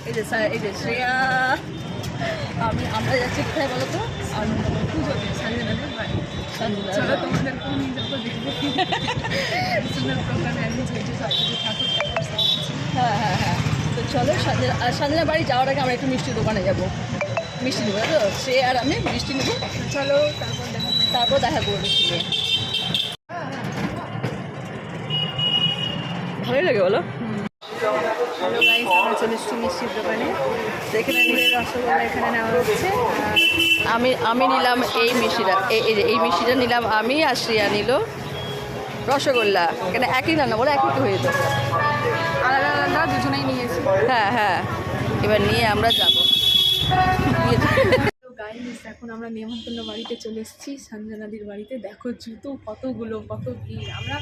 এই যে শ্রেয়া, আমরা যাচ্ছি কোথায় বলো তো? পুজোতে সঞ্জনাদের বাড়ি। সঞ্জনা চলো তোমাদের কোন যাবো দেখবো। সুন্দর প্রোগ্রামে আমি যেহেতু সব কিছু ঠাকুর হ্যাঁ হ্যাঁ হ্যাঁ, তো চলো সঞ্জনা বাড়ি যাওয়ার আগে আমরা একটু মিষ্টির দোকানে যাবো, মিষ্টি নেবো তো সে আর আমি মিষ্টি নেবো, চলো তারপর দেখা করবো মিষ্টি নিয়ে। ভালোই লাগে বলো। হ্যালো গাইস, আমরা চলে এসেছি মিষ্টির দোকানে। এখানে রসগোল্লা এখানে নেওয়া হচ্ছে। আমি নিলাম এই মিষ্টিটা, এই মিষ্টিটা নিলাম আমি, আর শ্রেয়া নিল রসগোল্লা। এখানে একই রান্না বলে একই হয়ে যেত। আলাদা আলাদা দুজনেই নিয়েছি। হ্যাঁ হ্যাঁ, এবার নিয়ে আমরা যাবো। গাইস, এখন আমরা নেমন্তন্ন বাড়িতে চলে এসেছি, সঞ্জনাদির বাড়িতে। দেখো জুতো কতগুলো, কত ভিড়। আমরা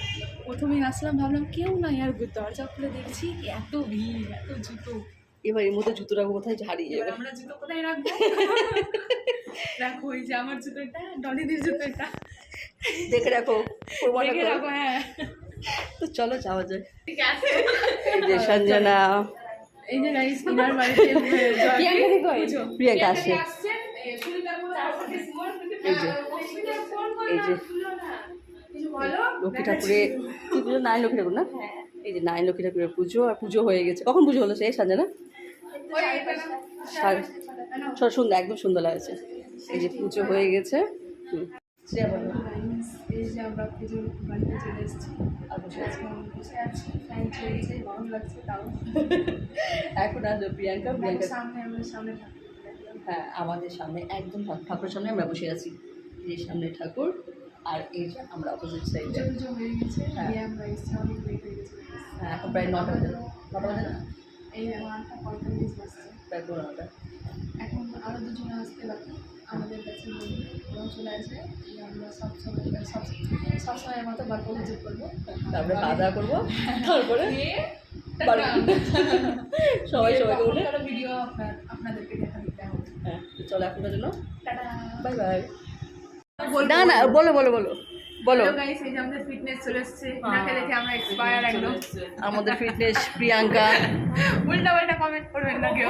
প্রথমেই আসলাম, ভাবলাম কেউ নাই, আর দরজা খুলে দেখছি এত ভিড়, এত জুতো। এবার এর মধ্যে জুতো রাখবো কোথায়, হারিয়ে যাবে। আমরা জুতো কোথায় রাখবো? দেখো এই যে আমার জুতোটা, ডলিদির জুতোটা দেখে রাখো, দেখে রাখো। হ্যাঁ, তো চলো যাওয়া যায়। ঠিক আছে। এই যে সঞ্জনা, এই যে গাইস, ইনার বাড়িতে প্রিয়াঙ্কা আসছে। এই যে লক্ষ্মী ঠাকুরের কি পুজো, নারায়ণ লক্ষ্মী ঠাকুর না? এই যে নারায়ণ লক্ষ্মী ঠাকুরের পুজো, আর পুজো হয়ে গেছে। কখন পুজো হলো সেই সঞ্জনা? সুন্দর, একদম সুন্দর লাগছে। এই যে পুজো হয়ে গেছে। এই যে আমরা পুজোর বাড়িতে চলে এসেছি, আর বসে আছি, বসে আছি, ফ্যান চলছে, গরম লাগছে তাও। এখন আসবে প্রিয়াঙ্কা। সামনে আমাদের সামনে হ্যাঁ, আমাদের সামনে একদম ঠাকুরের সামনে আমরা বসে আছি। এই সামনে ঠাকুর, আর এই যে আমরা অপোজিট সাইডে। পুজো হয়ে গেছে, হ্যাঁ। আমরা এসেছি, অনেক লেট হয়ে গেছে। হ্যাঁ, এখন প্রায় 9টা বাজে, 9টা বাজে না, এই 9:45 বাজছে। প্রায় 9টা। এখন আরও দুজনে আসতে বাকি, আমাদের কাছে বন্ধু, ওরাও চলে আসবে। আমরা সবসময়ের মতো গল্প গুজব করবো, তারপরে খাওয়া দাওয়া করবো, তারপরে বাড়ি। সবাই সবাইকে বলে ভিডিও আপনাদেরকে দেখা দিতে হবে। হ্যাঁ, চলো এখনের জন্য টাটা, বাই বাই। না না, বলো বলো বলো বলো। হ্যালো গাইস, এই যে আমাদের ফিটনেস চলে এসেছে। নাকে দেখে আমরা এক্সপায়ার একদম। আমাদের ফিটনেস প্রিয়াঙ্কা। উল্টা পাল্টা কমেন্ট করবেন না কেউ।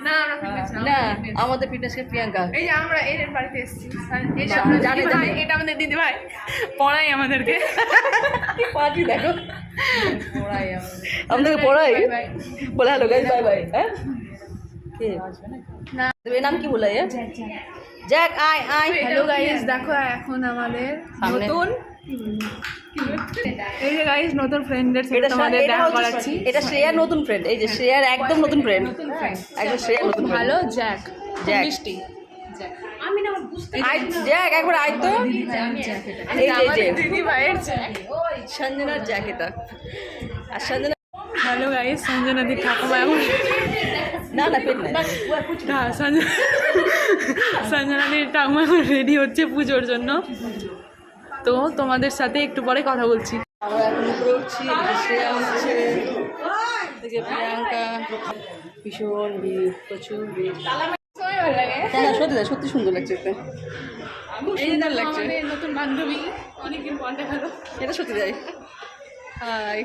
না, আমরা ফিটনেস না, আমাদের ফিটনেসকে প্রিয়াঙ্কা। এই যে আমরা এর বাড়িতে এসেছি, এই না, সামনে জানি, দিদি ভাই, জানি। এটা আমাদের দিদি ভাই পড়াই আমাদেরকে। পার্টি দেখো, পড়াই আমাদের, আমাদেরকে পড়াই। Bye bye. বলে হ্যালো গাইস, বাই বাই। হ্যাঁ, কে না, এর নাম কি বলে? জ্যাক, আয় আয়। হ্যালো গাইস, দেখো এখন আমাদের সামনে। নতুন, এই যে গাইস নতুন ফ্রেন্ডদের সাথে তোমাদের দেখা করাচ্ছি। এটা শ্রেয়ার নতুন ফ্রেন্ড। এই যে শ্রেয়ার একদম নতুন ফ্রেন্ড, একদম শ্রেয়ার নতুন friend। ভালো জ্যাক, জ্যাক। মিষ্টি। আয় জ্যাক, একবার আয় তো। এই যে দিদি ভাইয়ের জ্যাক। সঞ্জনার জ্যাক এটা। আর সঞ্জনা, হ্যালো গাইস, সঞ্জনাদির ঠাকুমা এখন, না না পেট নাই। হ্যাঁ, সঞ্জনাদির ঠাকুমা এখন রেডি হচ্ছে পুজোর জন্য। তো তোমাদের সাথে একটু পরে কথা বলছি। আমরা এখন উপরে উঠছি, এদিকে শ্রেয়া উঠছে, এদিকে প্রিয়াঙ্কা। ভীষণ ভিড়, প্রচুর ভিড়। হ্যাঁ, সত্যি তাই, সত্যি সুন্দর লাগছে দেখতে। এই যে লাগছে। আমাদের নতুন বান্ধবী, অনেকদিন পর দেখা হলো। এটা সত্যি তাই। হাই,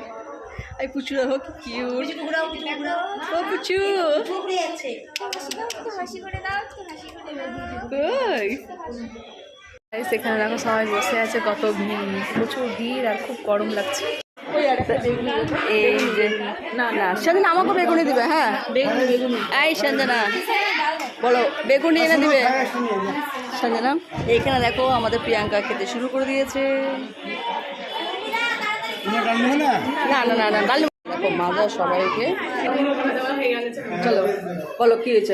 এই পুচু দেখো কি কিউট। ও পুচু, কই? সেখানে দেখো সবাই বসে আছে, কত ভিড়, প্রচুর ভিড়, আর খুব গরম লাগছে। এই যে না না, সঞ্জনা আমাকে বেগুনি দিবে। হ্যাঁ, বেগুনি বেগুনি। এই সঞ্জনা বলো, বেগুনি এনে দিবে সঞ্জনা। এইখানে দেখো আমাদের প্রিয়াঙ্কা খেতে শুরু করে দিয়েছে। না না না না, ডাল দেখো মাজা সবাইকে। চলো বলো কি হয়েছে।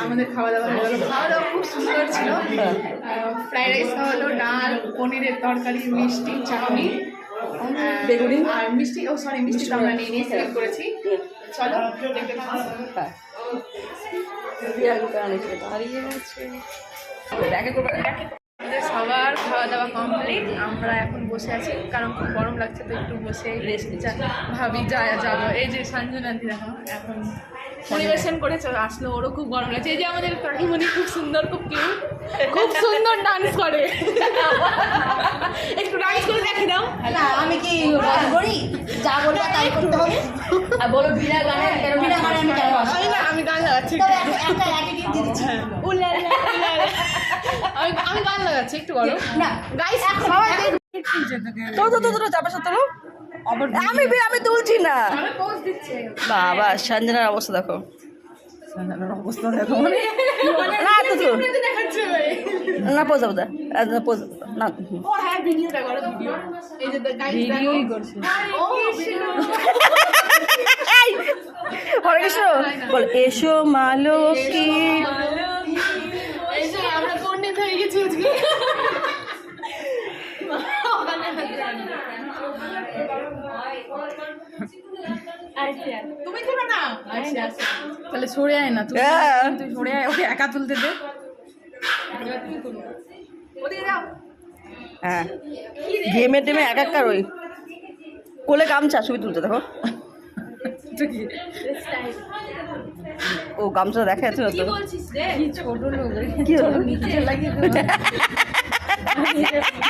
আমাদের খাওয়া দাওয়া হয়ে গেল, খাওয়া দাওয়া খুব সুন্দর ছিল। ফ্রাইড রাইস খাওয়া হলো, ডাল, পনিরের তরকারি, মিষ্টি, চাউমিন, বেগুনি আর মিষ্টি। ও সরি, মিষ্টি আমরা নিয়ে সিলেক্ট করেছি। চলো দেখতে থাকো। হ্যাঁ, প্রিয়াঙ্কা অনেক দাঁড়িয়ে আছে। দেখা করবে। আমাদের সবার খাওয়া দাওয়া কমপ্লিট, আমরা এখন বসে আছি, কারণ খুব গরম লাগছে, তো একটু বসে Rest নিচ্ছি। ভাবি যাবো। এই যে সঞ্জনাদি দেখো এখন পরিবেশন করে চলে আসলো, ওরও খুব গরম লাগছে। এই যে আমাদের কাকিমণি খুব সুন্দর, খুব কিউট, খুব সুন্দর ডান্স করে। একটু ডান্স করে দেখে দাও। না আমি কি করি, যা বলবো তাই করতে হবে। আর বলো বিনা গানে বিনা গানে আমি কেন আসবো? আমি গান লাগাচ্ছি, তবে একটা অ্যাটিটিউড দিয়ে দিচ্ছি। আমি গান লাগাচ্ছি, একটু বলো না গাইস। সবাই তো চাপা সত্তর আমি তুলছি না। পোজ দিচ্ছে। বাবা সঞ্জনার অবস্থা দেখো, সঞ্জনার অবস্থা দেখো মানে না তো দেখাচ্ছে ভাই। না পোজ দাও পোজ না। ও হ্যাঁ, ভিডিওটা করো, ভিডিও। এই যে গাইস ভিডিওই করছে। ও ভিডিও। হরে কৃষ্ণ বল, এসো মা লক্ষ্মী। এই যে আমরা পণ্ডিত হয়ে গেছি আজকে। তুমি দেবে না? তাহলে সরে আয় না, তুই সরে আয়, ওকে একা তুলতে দে। ওদিকে যাও। হ্যাঁ গেমে টেমে এক একটা ওই কোলে গামছা ছবি তুলতে দেখো। ও গামছা দেখা যাচ্ছে না তো, ছোট লোক কি হলো? নিচে লাগিয়ে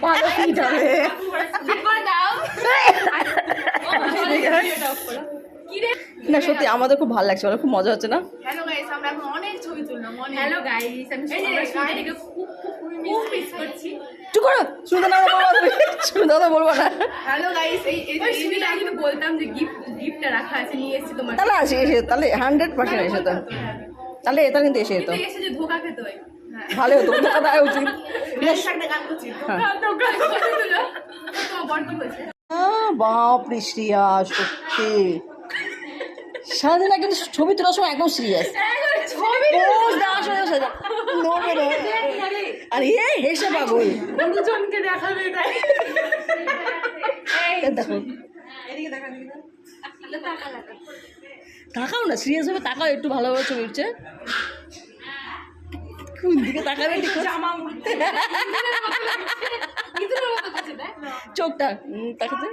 ভালো ফিট হবে। না সত্যি আমাদের খুব ভালো লাগছে, আমার খুব মজা হচ্ছে না? হ্যালো গাইস, আমরা এখন অনেক ছবি তুললাম। হ্যালো গাইস, আমি গাড়িটাকে খুব মিস করছি। চুপ করো, শুনতে না বলবো তুমি, শুনতে কথা বলবো না। হ্যালো গাইস, এই সুবিধা আমি বলতাম যে গিফটটা রাখা আছে, নিয়ে এসেছি তোমার। তাহলে আসি এসে, তাহলে 100% এসে তো, তাহলে এটা কিন্তু এসে যেত, এসে যে ধোকা খেতে হয়। ভালো হতো, ধোকা দেওয়া উচিত। বাপরে শ্রিয়া, সত্যি সারাদিন কিন্তু ছবি তোলার সময় একদম সিরিয়াস, আরে হেসে পাগল। দুজনকে দেখাবে তাই। দেখো তাকাও না, সিরিয়াস ভাবে তাকাও, একটু ভালোভাবে ছবি উঠছে। কোন দিকে তাকাবে ঠিক চোখটা তাকাতে।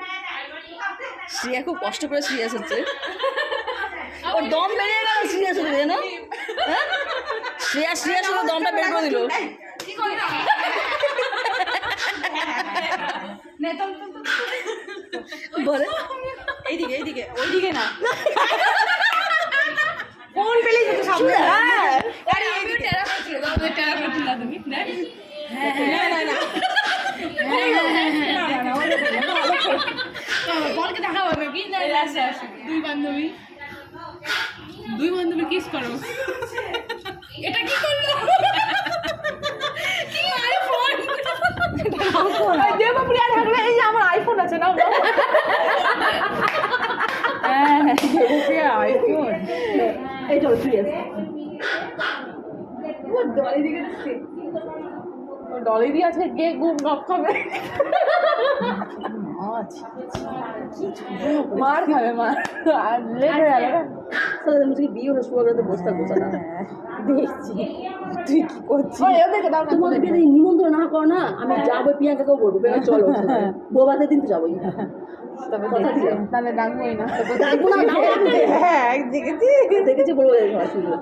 শ্রিয়া খুব কষ্ট করে সিরিয়াস হচ্ছে, ওর দম বেরিয়ে গেল সিরিয়াস হতে জানো। হ্যাঁ শ্রিয়া শুধু দমটা বের করে দিল। বলে এইদিকে এইদিকে ওইদিকে না, ফোন পেলেই তো সামনে। আরে এই টেরা করছিল, দাও টেরা করছিল তুমি না? হ্যাঁ বলকে দেখাবো নাকি? না আসে আসে, দুই বান্ধবী কিস করো। এটা কি করলো? কি আইফোন? দেবপ্রিয়া থাকলে এই যে আমার আইফোন আছে না? হ্যাঁ দেবপ্রিয়া আইফোন। এই চলো সিরিয়াস। ডলি দিয়ে আছে, কে গুম গপ খাবে? মার খাবে, মার আর লেট হয়ে গেল না। তাহলে মুঝে বিয়ে হলে শুরু করে বসে থাকবো না। দেখছি তুই কি করছিস। তোমাদেরকে নিমন্ত্রণ না করো না, আমি যাবো, প্রিয়াঙ্কাকেও বলবো চলো, বৌভাতের দিন তো যাবোই। তাহলে ডাকবোই না। হ্যাঁ দেখেছি বলবো অসুবিধা।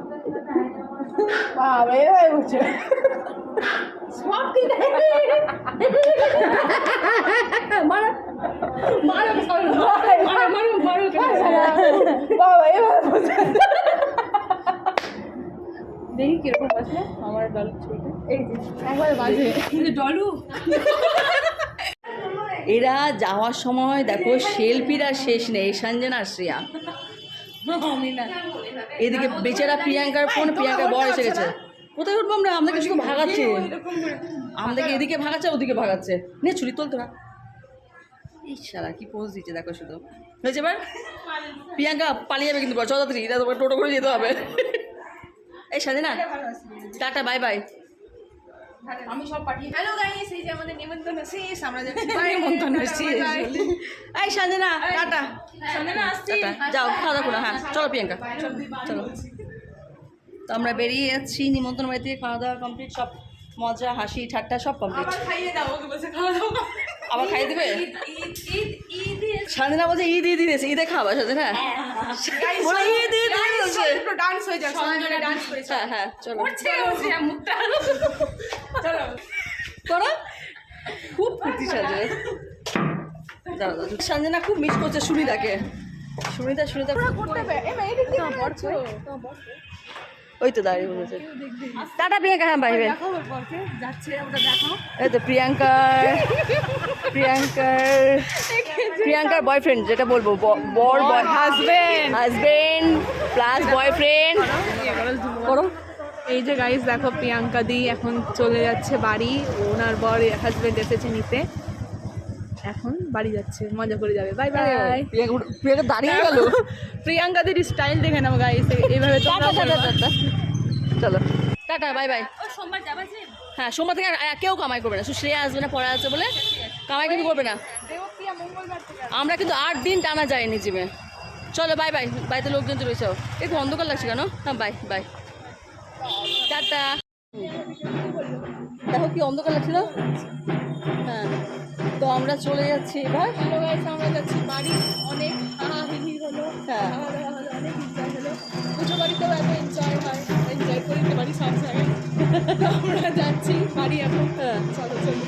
বাবা এভাবে উঠছে সব কি বাবা এভাবে দেখি কিরকম বসে আমার ডলু ছবিটা। এই যে একবার বাজে ডলু। এরা যাওয়ার সময় দেখো শিল্পীরা শেষ নেই, সঞ্জনা আর শ্রিয়া। এদিকে বেচারা প্রিয়াঙ্কার ফোন, প্রিয়াঙ্কার বর এসে গেছে। কোথায় উঠবো আমরা? আমাদেরকে শুধু ভাগাচ্ছে, আমাদেরকে এদিকে ভাগাচ্ছে ওদিকে ভাগাচ্ছে। নিয়ে ছুরি তোল তোরা। ইশারা কি পোজ দিচ্ছে দেখো শুধু। হয়েছে এবার প্রিয়াঙ্কা পালিয়ে যাবে কিন্তু, চৌধুরী এটা তোমার টোটো করে যেতে হবে। এই সঞ্জনা টাটা বাই বাই। আমি সব পাঠিয়ে। হ্যালো গাইস, এই যে আমাদের নিমন্ত্রণ শেষ, আমরা যাচ্ছি নিমন্ত্রণ শেষ। এই সঞ্জনা টাটা। সঞ্জনা আসছি, যাও খাওয়া দাওয়া করো। হ্যাঁ চলো প্রিয়াঙ্কা চলো। তো আমরা বেরিয়ে যাচ্ছি নিমন্ত্রণ বাড়ি থেকে, খাওয়া দাওয়া কমপ্লিট, সব মজা হাসি ঠাট্টা সব কমপ্লিট। খাইয়ে দাও, ওকে বসে খাওয়া দাওয়া আবার খাইয়ে দেবে? সঞ্জনা বলছে ঈদ এসে ঈদে খাওয়া সাথে। হ্যাঁ ঈদ বলছে পুরো ডান্স হয়ে যাচ্ছে সঞ্জনা ডান্স করেছে হ্যাঁ হ্যাঁ চলো করছে মুখটা চলো করো খুব ফুর্তি সাজে সঞ্জনা খুব মিস করছে সুনিদাকে সুনিদা করতে হবে এমা এদিক দিয়ে বড়ছো ওই তো দাঁড়িয়ে বলেছে টাটা প্রিয়াঙ্কা হ্যাঁ বাই বাই দেখো ওর পরকে যাচ্ছে ওটা দেখো এই তো প্রিয়াঙ্কার বয়ফ্রেন্ড যেটা বলবো বর হাজবেন্ড প্লাস বয়ফ্রেন্ড করো এই যে গাইস দেখো প্রিয়াঙ্কা দি এখন চলে যাচ্ছে বাড়ি ওনার বর হাজবেন্ড এসেছে নিতে এখন বাড়ি যাচ্ছে মজা করে যাবে বাই বাই প্রিয়াঙ্কা দাঁড়িয়ে গেল প্রিয়াঙ্কা দির স্টাইল দেখে নাও গাইস এইভাবে তোমরা চলো টাটা বাই বাই হ্যাঁ সোমবার থেকে আর কেউ কামাই করবে না শুধু শ্রেয়া আসবে না পড়া আছে বলে কামাই কিন্তু করবে না আমরা কিন্তু 8 দিন টানা যাইনি জিমে চলো বাই বাই বাড়িতে লোকজন তো রয়েছে একটু অন্ধকার লাগছে কেন হ্যাঁ বাই বাই টাটা দেখো কি অন্ধকার লাগছিল হ্যাঁ তো আমরা চলে যাচ্ছি এবার হ্যালো গাইস আমরা যাচ্ছি বাড়ি অনেক হাহাহিহি হলো হ্যাঁ। খাওয়া দাওয়া হলো অনেক এনজয় হলো পুজো বাড়িতেও এত এনজয় হয় এনজয় করে দিতে পারি সব জায়গায় তো আমরা যাচ্ছি বাড়ি এখন হ্যাঁ চলো চলো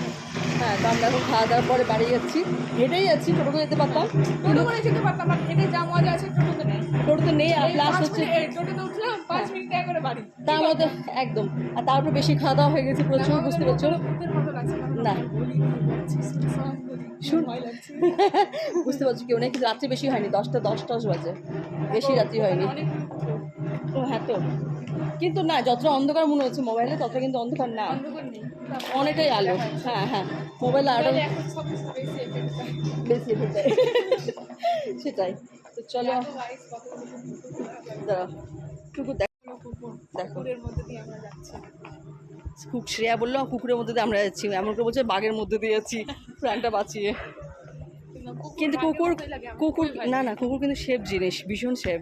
হ্যাঁ তো আমরা এখন খাওয়া দাওয়ার পরে বাড়ি যাচ্ছি হেঁটেই যাচ্ছি টোটো করে যেতে পারতাম টোটো করে যেতে পারতাম বাট এটাই যা মজা আছে টোটোতে নেই টোটো তো নেই আর প্লাস হচ্ছে টোটোতে উঠলাম 5 মিনিট করে বাড়ি তার মধ্যে একদম আর তারপর বেশি খাওয়া দাওয়া হয়ে গেছে প্রচুর বুঝতে পারছো ভূতের মতো লাগছে না শুন ভয় লাগছে বুঝতে পারছো কেউ নেই কিন্তু রাত্রি বেশি হয়নি 10টা বাজে বেশি রাত্রি হয়নি অনেক ও হ্যাঁ তো কিন্তু না যতটা অন্ধকার মনে হচ্ছে মোবাইলে ততটা কিন্তু অন্ধকার না অন্ধকার নেই অনেকটাই আলো হ্যাঁ হ্যাঁ মোবাইলে আরও এখন সব কিছু বেশি এফেক্ট হয় বেশি এটাই সেটাই তো চলো দাঁড়াও টুকু দেখো কুকুরের মধ্যে দিয়ে আমরা যাচ্ছি শ্রেয়া বললো কুকুরের মধ্যে দিয়ে আমরা যাচ্ছি এমন করে বলছে বাঘের মধ্যে দিয়ে যাচ্ছি প্রাণটা বাঁচিয়ে কিন্তু কুকুর না কুকুর কিন্তু সেফ জিনিস ভীষণ সেফ